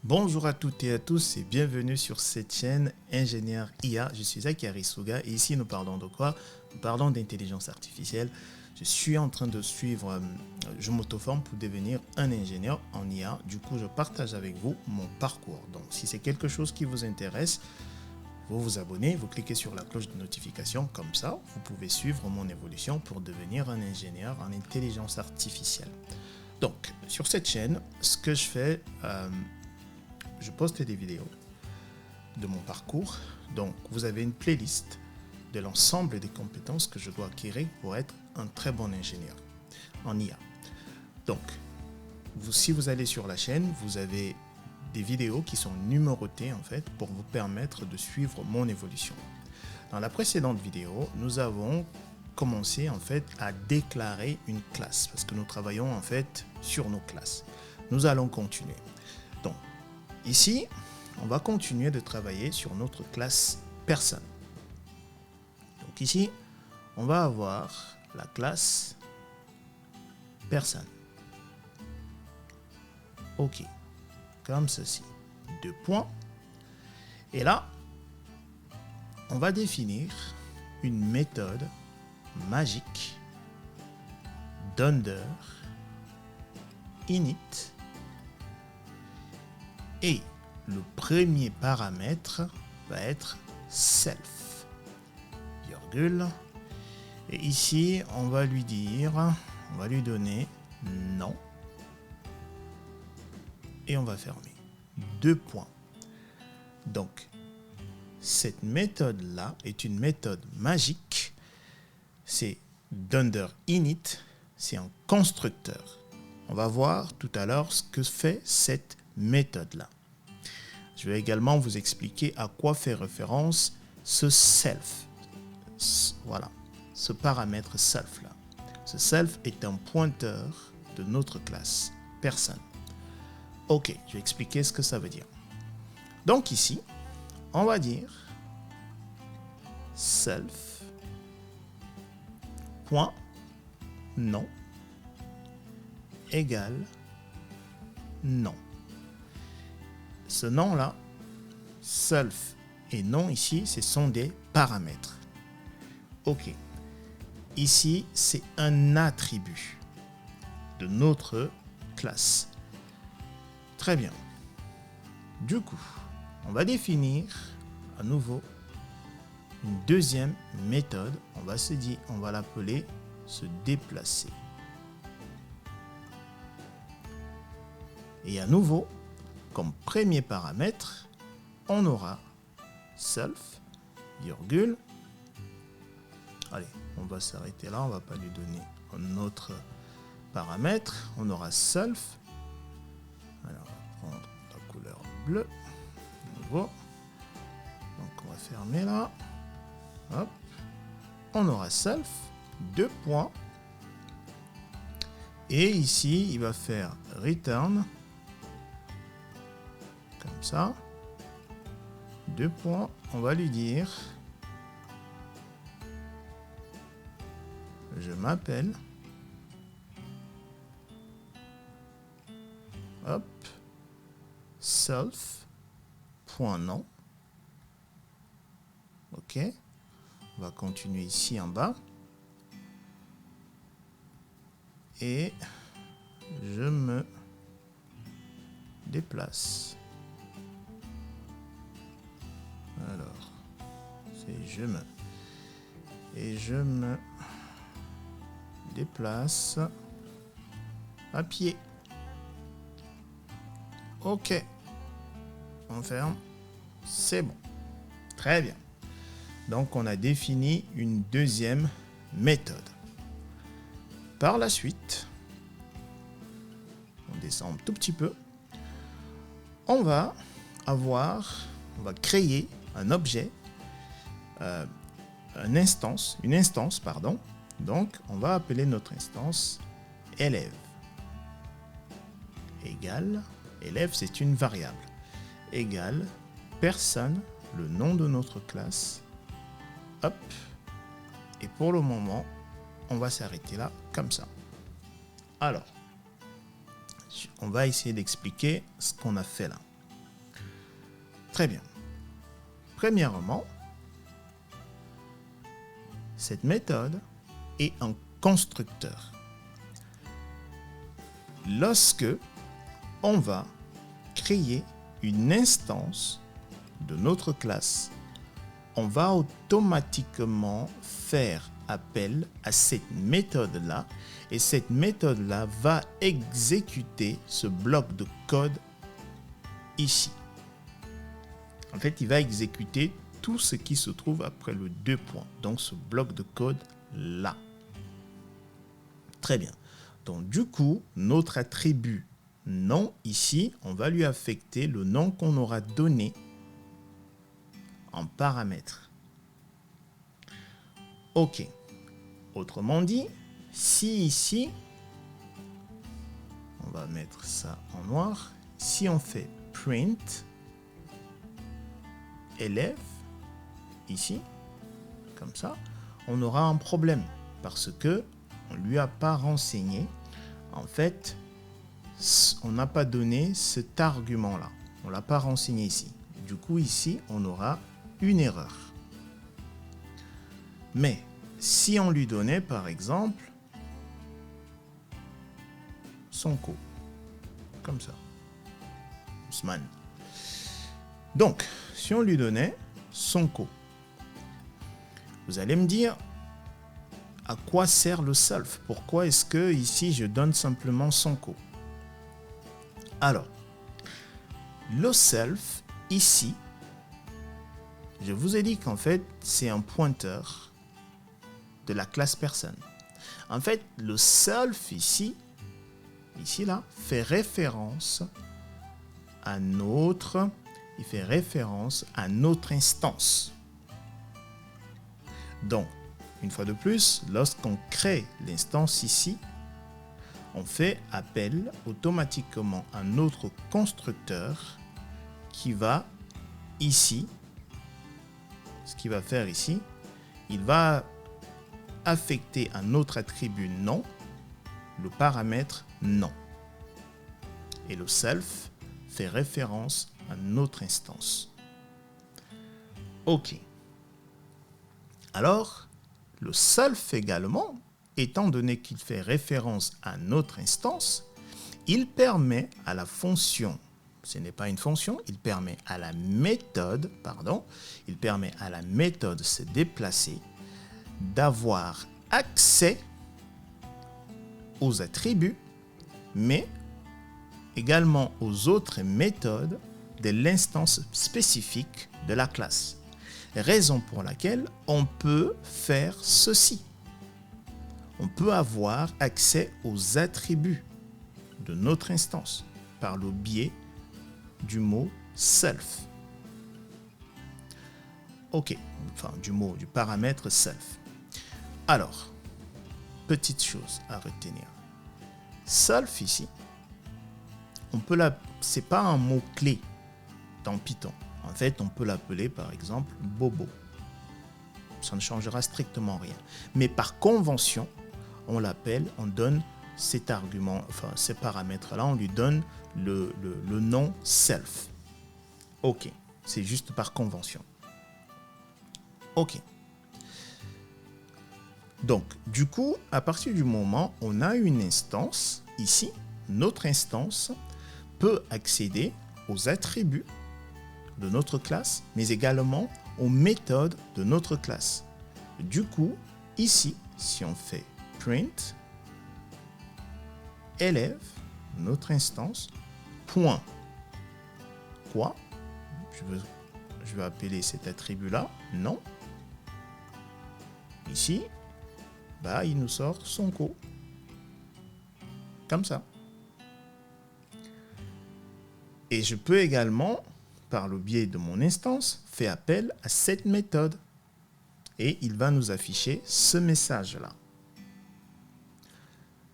Bonjour à toutes et à tous et bienvenue sur cette chaîne Ingénieur IA. Je suis Akari Suga et ici nous parlons de quoi? Nous parlons d'intelligence artificielle. Je suis en train de suivre, je m'auto-forme pour devenir un ingénieur en IA. Du coup, je partage avec vous mon parcours. Donc, si c'est quelque chose qui vous intéresse, vous vous abonnez, vous cliquez sur la cloche de notification. Comme ça, vous pouvez suivre mon évolution pour devenir un ingénieur en intelligence artificielle. Donc, sur cette chaîne, ce que je fais, je poste des vidéos de mon parcours. Donc, vous avez une playlist de l'ensemble des compétences que je dois acquérir pour être un très bon ingénieur en IA. Donc, si vous allez sur la chaîne, vous avez des vidéos qui sont numérotées en fait pour vous permettre de suivre mon évolution. Dans la précédente vidéo, nous avons commencé en fait à déclarer une classe parce que nous travaillons en fait sur nos classes. Nous allons continuer. Donc, ici, on va continuer de travailler sur notre classe personne. Donc ici, on va avoir la classe personne. OK, comme ceci. 2 points. Et là, on va définir une méthode magique d'under init. Et le premier paramètre va être self, virgule. Et ici, on va lui dire, on va lui donner non. Et on va fermer. 2 points. Donc, cette méthode-là est une méthode magique. C'est d'under init, c'est un constructeur. On va voir tout à l'heure ce que fait cette méthode-là. Je vais également vous expliquer à quoi fait référence ce self. Voilà, ce paramètre self-là. Ce self est un pointeur de notre classe personne. Ok, je vais expliquer ce que ça veut dire. Donc ici, on va dire self point non égale non. Ce nom-là, self et non ici, ce sont des paramètres. Ok. Ici, c'est un attribut de notre classe. Très bien. Du coup, on va définir à nouveau une deuxième méthode. On va l'appeler se déplacer. Et à nouveau, comme premier paramètre, on aura self, virgule. Allez, on va s'arrêter là, on ne va pas lui donner un autre paramètre. On aura self. Alors, on va prendre la couleur bleue. Nouveau. Donc, on va fermer là. Hop. On aura self, 2 points. Et ici, il va faire return. Comme ça. 2 points. On va lui dire je m'appelle. Hop. Self. Point non. OK. On va continuer ici en bas. Et je me déplace. Alors, c'est je me. Et je me déplace à pied. OK. On ferme. C'est bon. Très bien. Donc, on a défini une deuxième méthode. Par la suite, on descend un tout petit peu. On va créer un objet, une instance, pardon. Donc, on va appeler notre instance élève. Égale, élève, c'est une variable. Égale, personne, le nom de notre classe. Hop. Et pour le moment, on va s'arrêter là, comme ça. Alors, on va essayer d'expliquer ce qu'on a fait là. Très bien. Premièrement, cette méthode est un constructeur. Lorsque on va créer une instance de notre classe, on va automatiquement faire appel à cette méthode-là et cette méthode-là va exécuter ce bloc de code ici. En fait, il va exécuter tout ce qui se trouve après le 2 points, donc ce bloc de code là. Très bien. Donc du coup, notre attribut nom ici, on va lui affecter le nom qu'on aura donné en paramètre. OK. Autrement dit, si ici, on va mettre ça en noir, si on fait print élève, ici, comme ça, on aura un problème parce que on lui a pas renseigné. En fait, on n'a pas donné cet argument-là. On l'a pas renseigné ici. Du coup, ici, on aura une erreur. Mais si on lui donnait, par exemple, Sonko, comme ça, Ousmane. Donc, si on lui donnait Sonko, vous allez me dire à quoi sert le self? Pourquoi est-ce que ici je donne simplement Sonko? Alors, le self ici, je vous ai dit qu'en fait c'est un pointeur de la classe personne. En fait, le self ici là, fait référence à notre instance. Donc, une fois de plus, lorsqu'on crée l'instance ici, on fait appel automatiquement à notre constructeur qui va ici, ce qu'il va faire ici, il va affecter à notre attribut nom le paramètre nom. Et le self fait référence à notre instance. OK. Alors, le self également, étant donné qu'il fait référence à notre instance, il permet à la fonction, ce n'est pas une fonction, il permet à la méthode, se déplacer, d'avoir accès aux attributs, mais également aux autres méthodes de l'instance spécifique de la classe. Raison pour laquelle on peut faire ceci. On peut avoir accès aux attributs de notre instance par le biais du mot self. OK, enfin du paramètre self. Alors, petite chose à retenir. Self ici, c'est pas un mot-clé dans Python. En fait, on peut l'appeler par exemple Bobo. Ça ne changera strictement rien. Mais par convention, on donne cet argument, enfin ces paramètres-là, on lui donne le nom self. OK, c'est juste par convention. OK. Donc, du coup, à partir du moment où on a une instance, ici, notre instance peut accéder aux attributs de notre classe, mais également aux méthodes de notre classe. Du coup, ici, si on fait print élève, notre instance, point, quoi? Je vais appeler cet attribut-là, non. Ici, il nous sort Sonko. Comme ça. Et je peux également, par le biais de mon instance, faire appel à cette méthode. Et il va nous afficher ce message-là.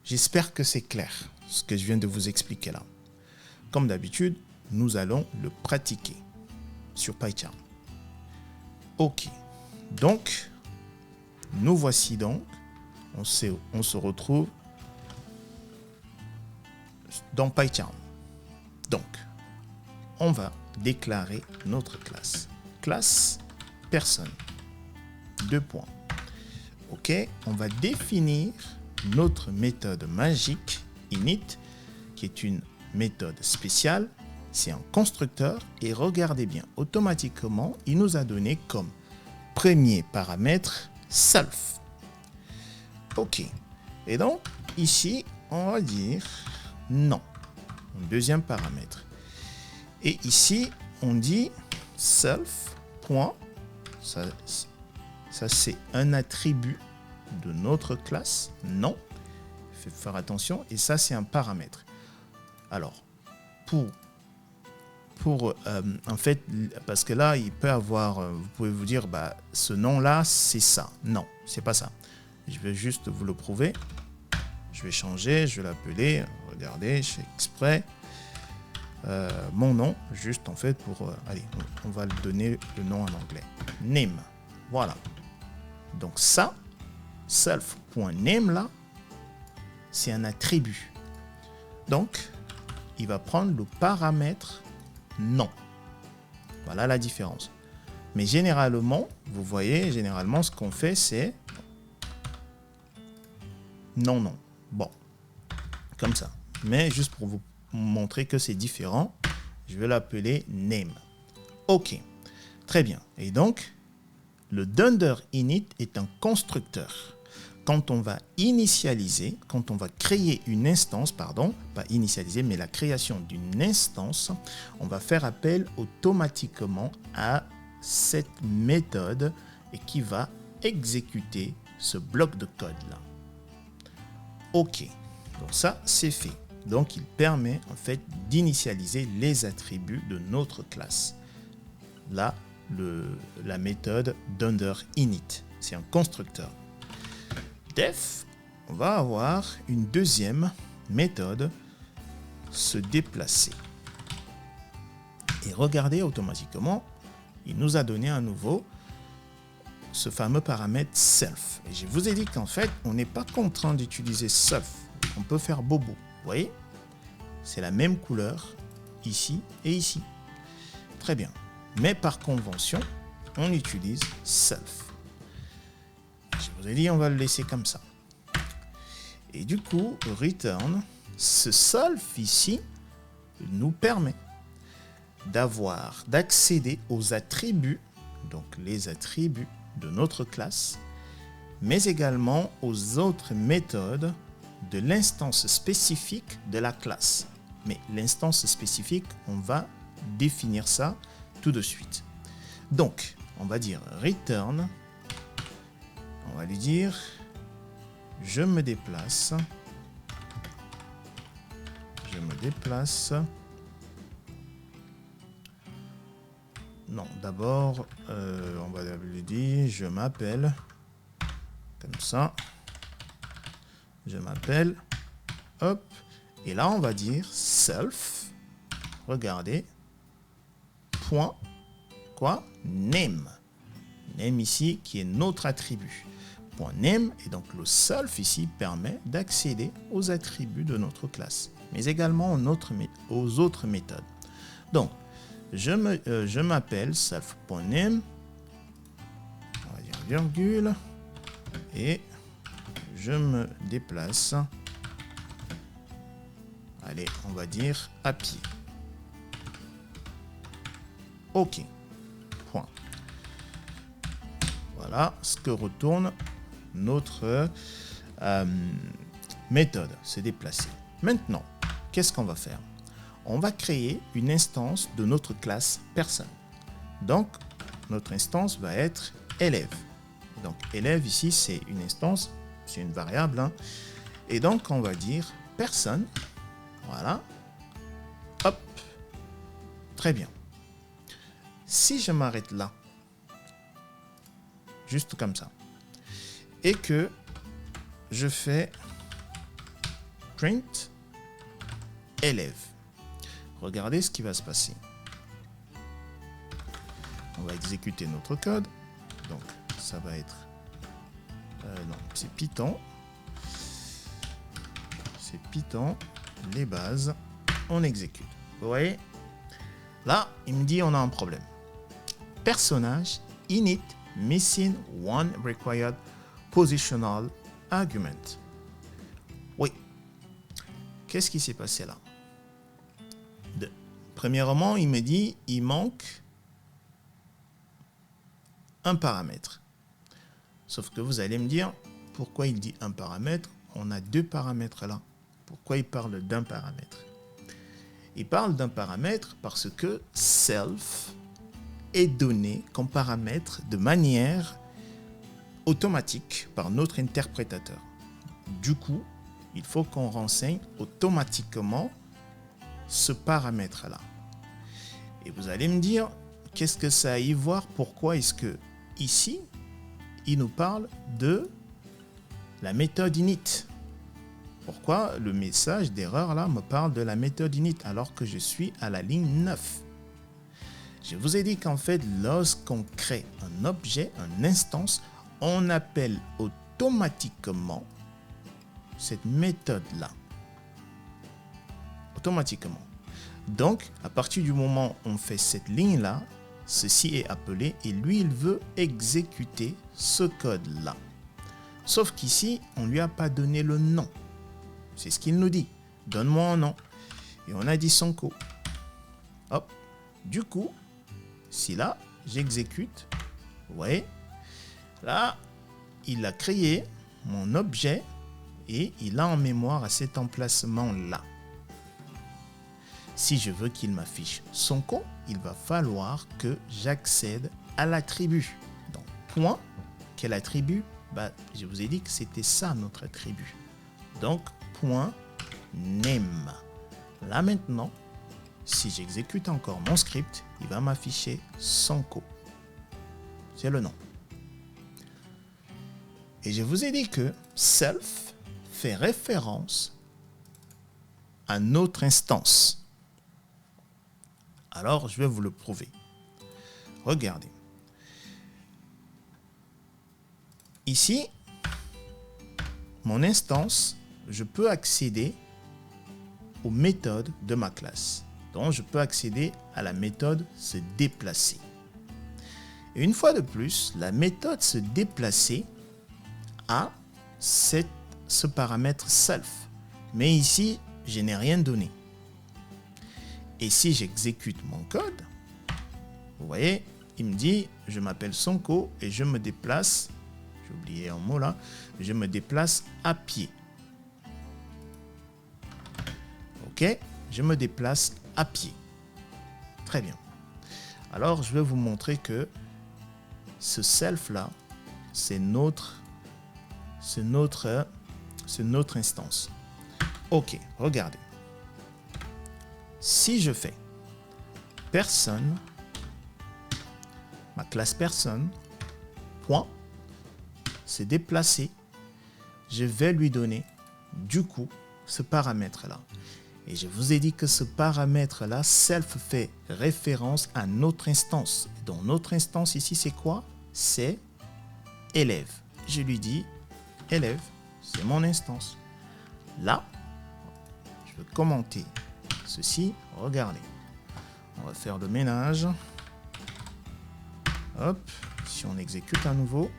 J'espère que c'est clair, ce que je viens de vous expliquer là. Comme d'habitude, nous allons le pratiquer sur PyCharm. OK. Donc, nous voici donc. On se retrouve dans PyCharm. Donc, on va déclarer notre classe. Classe personne. 2 points. OK, on va définir notre méthode magique init, qui est une méthode spéciale. C'est un constructeur et regardez bien, automatiquement, il nous a donné comme premier paramètre self. OK. Et donc, ici, on va dire non. Deuxième paramètre. Et ici, on dit self. Point. Ça c'est un attribut de notre classe. Non. Il faut faire attention. Et ça, c'est un paramètre. Alors, en fait, parce que là, il peut avoir, vous pouvez vous dire, bah, ce nom-là, c'est ça. Non, c'est pas ça. Je vais juste vous le prouver. Je vais changer, je vais l'appeler, regardez, je fais exprès. Mon nom, juste en fait pour... allez, on va le donner le nom en anglais. Name. Voilà. Donc ça, self.name là, c'est un attribut. Donc, il va prendre le paramètre non. Voilà la différence. Mais généralement, vous voyez, généralement, ce qu'on fait, c'est non, non. Bon, comme ça. Mais juste pour vous montrer que c'est différent, je vais l'appeler name. OK, très bien. Et donc, le dunder init est un constructeur. Quand on va initialiser, quand on va créer une instance, pardon, pas initialiser, mais la création d'une instance, on va faire appel automatiquement à cette méthode et qui va exécuter ce bloc de code-là. OK, donc ça, c'est fait. Donc, il permet en fait d'initialiser les attributs de notre classe. Là, la méthode dunder init, c'est un constructeur. Def, on va avoir une deuxième méthode, se déplacer. Et regardez automatiquement, il nous a donné à nouveau ce fameux paramètre self. Et je vous ai dit qu'en fait, on n'est pas contraint d'utiliser self. On peut faire bobo. Vous voyez? C'est la même couleur ici et ici. Très bien. Mais par convention, on utilise self. Je vous ai dit, on va le laisser comme ça. Et du coup, return, ce self ici nous permet d'accéder aux attributs, donc les attributs de notre classe, mais également aux autres méthodes de l'instance spécifique de la classe. Mais l'instance spécifique, on va définir ça tout de suite. Donc, on va dire return. On va lui dire, je me déplace. Je me déplace. Non, d'abord, on va lui dire, je m'appelle. Comme ça. Je m'appelle. Hop. Et là, on va dire self. Regardez. Point. Quoi? Name. Name ici, qui est notre attribut. Point name, et donc le self ici permet d'accéder aux attributs de notre classe, mais également aux autres méthodes. Donc, je m'appelle self.name, on va dire virgule, et je me déplace. Allez, on va dire à pied. OK. Point. Voilà ce que retourne notre méthode, se déplacer. Maintenant, qu'est-ce qu'on va faire? On va créer une instance de notre classe personne. Donc, notre instance va être élève. Donc, élève ici, c'est une instance, c'est une variable. Hein. Et donc, on va dire personne. Voilà. Hop. Très bien. Si je m'arrête là, juste comme ça, et que je fais print élève, regardez ce qui va se passer. On va exécuter notre code. Donc, ça va être... non, c'est Python. C'est Python, les bases, on exécute. Vous voyez? Là, il me dit on a un problème. Personnage init missing one required positional argument. Oui. Qu'est-ce qui s'est passé là? Premièrement, il me dit il manque un paramètre. Sauf que vous allez me dire pourquoi il dit un paramètre? On a deux paramètres là. Pourquoi il parle d'un paramètre? Il parle d'un paramètre parce que self est donné comme paramètre de manière automatique par notre interprétateur. Du coup, il faut qu'on renseigne automatiquement ce paramètre-là. Et vous allez me dire, qu'est-ce que ça a à y voir? Pourquoi est-ce que ici, il nous parle de la méthode init? Pourquoi le message d'erreur là me parle de la méthode init alors que je suis à la ligne 9? Je vous ai dit qu'en fait, lorsqu'on crée un objet, une instance, on appelle automatiquement cette méthode-là. Automatiquement. Donc, à partir du moment où on fait cette ligne-là, ceci est appelé et lui, il veut exécuter ce code-là. Sauf qu'ici, on ne lui a pas donné le nom. C'est ce qu'il nous dit. Donne-moi un nom. Et on a dit Sonko. Hop. Du coup, si là, j'exécute, vous voyez, là, il a créé mon objet et il a en mémoire à cet emplacement-là. Si je veux qu'il m'affiche Sonko, il va falloir que j'accède à l'attribut. Donc, point, quel attribut? Je vous ai dit que c'était ça notre attribut. Donc, point name. Là maintenant, si j'exécute encore mon script, il va m'afficher Sonko. C'est le nom. Et je vous ai dit que self fait référence à notre instance. Alors, je vais vous le prouver. Regardez. Ici, mon instance, je peux accéder aux méthodes de ma classe. Donc, je peux accéder à la méthode se déplacer. Et une fois de plus, la méthode se déplacer a ce paramètre self. Mais ici, je n'ai rien donné. Et si j'exécute mon code, vous voyez, il me dit, je m'appelle Sonko et je me déplace, j'ai oublié un mot là, je me déplace à pied. Ok, je me déplace à pied. Très bien. Alors, je vais vous montrer que ce self là, c'est notre instance. Ok, regardez. Si je fais personne, ma classe personne, point, se déplacer, je vais lui donner du coup ce paramètre-là. Et je vous ai dit que ce paramètre-là, self fait référence à notre instance. Donc notre instance ici, c'est quoi? C'est élève. Je lui dis élève, c'est mon instance. Là, je vais commenter ceci. Regardez. On va faire le ménage. Hop. Si on exécute à nouveau.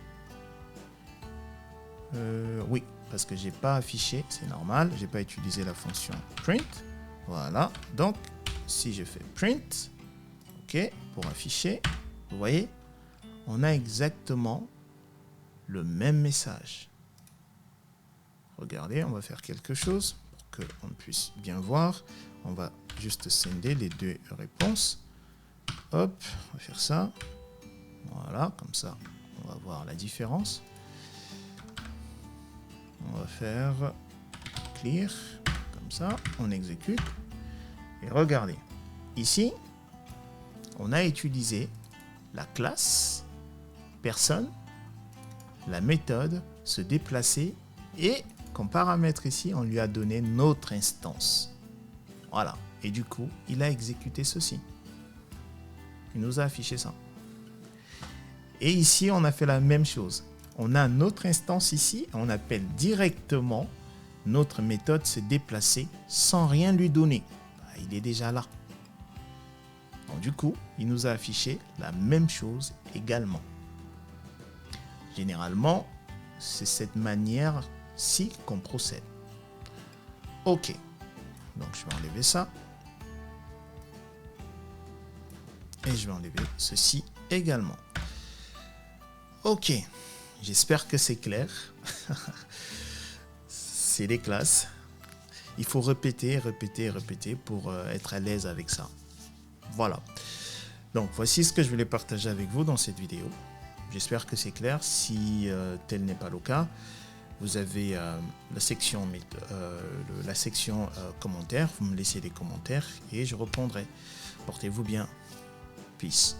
Oui, parce que j'ai pas affiché, c'est normal. J'ai pas utilisé la fonction print. Voilà. Donc, si je fais print, ok, pour afficher, vous voyez, on a exactement le même message. Regardez, on va faire quelque chose pour qu'on puisse bien voir. On va juste scinder les deux réponses. Hop, on va faire ça. Voilà, comme ça, on va voir la différence. On va faire clear, comme ça, on exécute. Et regardez, ici, on a utilisé la classe personne, la méthode se déplacer et comme paramètre ici, on lui a donné notre instance. Voilà. Et du coup, il a exécuté ceci. Il nous a affiché ça. Et ici, on a fait la même chose. On a notre instance ici. On appelle directement notre méthode se déplacer sans rien lui donner. Il est déjà là. On Donc du coup, il nous a affiché la même chose également. Généralement, c'est cette manière-ci qu'on procède. Ok, donc je vais enlever ça. Et je vais enlever ceci également. Ok, j'espère que c'est clair. C'est des classes. Il faut répéter, répéter, répéter pour être à l'aise avec ça. Voilà. Donc voici ce que je voulais partager avec vous dans cette vidéo. J'espère que c'est clair. Si tel n'est pas le cas, vous avez la section commentaires. Vous me laissez des commentaires et je répondrai. Portez-vous bien. Peace.